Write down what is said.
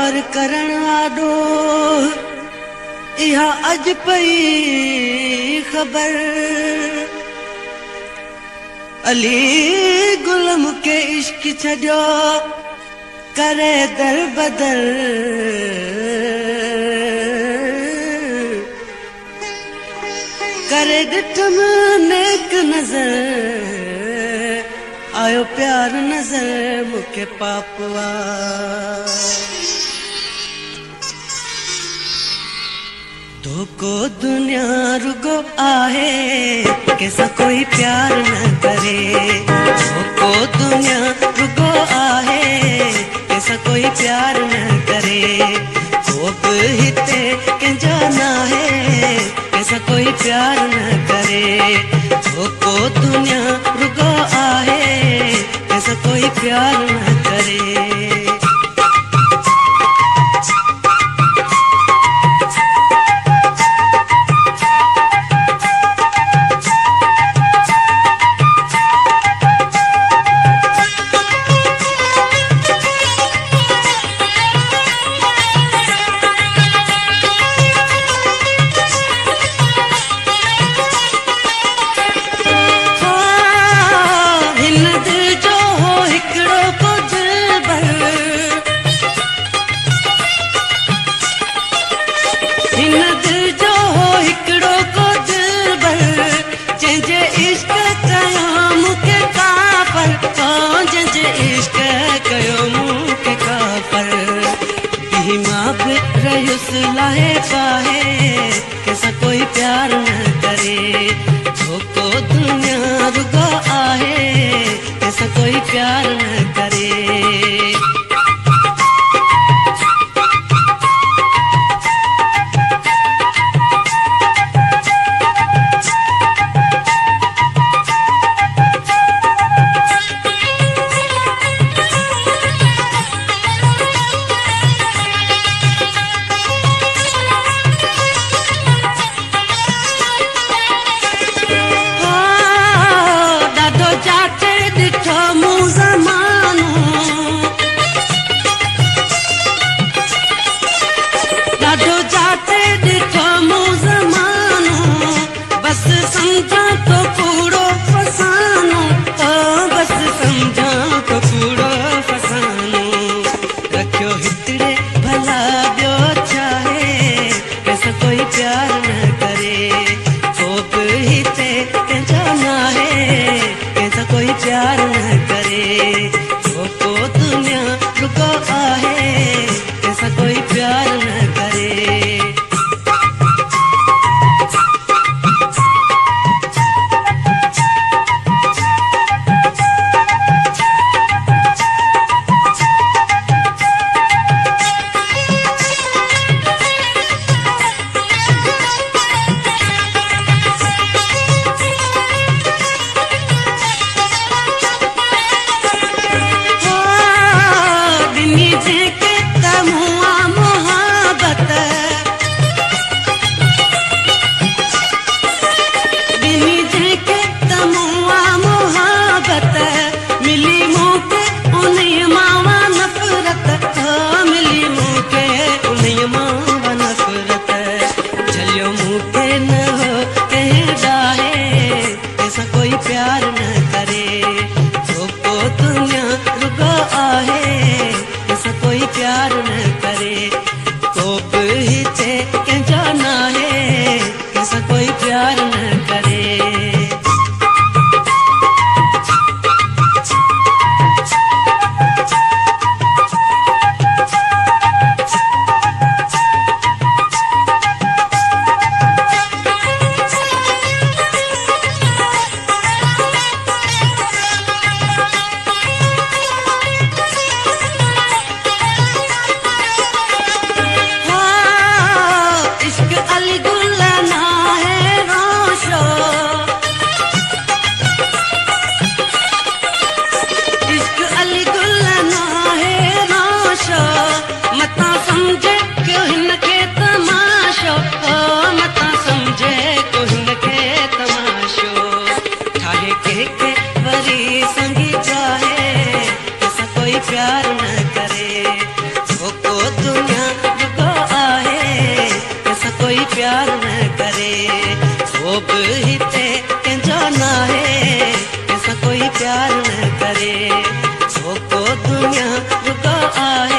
प्यार करण आडो इहा अज पई खबर अली गुलम के इश्क छड़ो करे दर बदर करे डिठम नेक नजर आयो प्यार नजर मुके पापवा धोको दुनिया रुगो आहे कैसा कोई प्यार न करे धोको दुनिया रुगो आहे कैसा कोई प्यार न करे धोक हिते कंजा ना है कैसा कोई प्यार न करे धोको दुनिया रुगो आहे कैसा कोई प्यार न करे लाहे पाहे कैसा कोई प्यार न करे धोको दुनिया रुगो आहे कैसा कोई प्यार न करे प्यार न करे धोको दुनिया रुगो आहे कैसा कोई प्यार न करे प्यार न करे धोको दुनिया रुगो आहे कैसा कोई प्यार न करे कोप हिते कंजा ना है कैसा कोई प्यार न करे अली गुल ना है रोशो को बि हिते कंहिंजो नाहे, कंहिंसां कोई प्यार न करे। को दुनिया रुगो आहे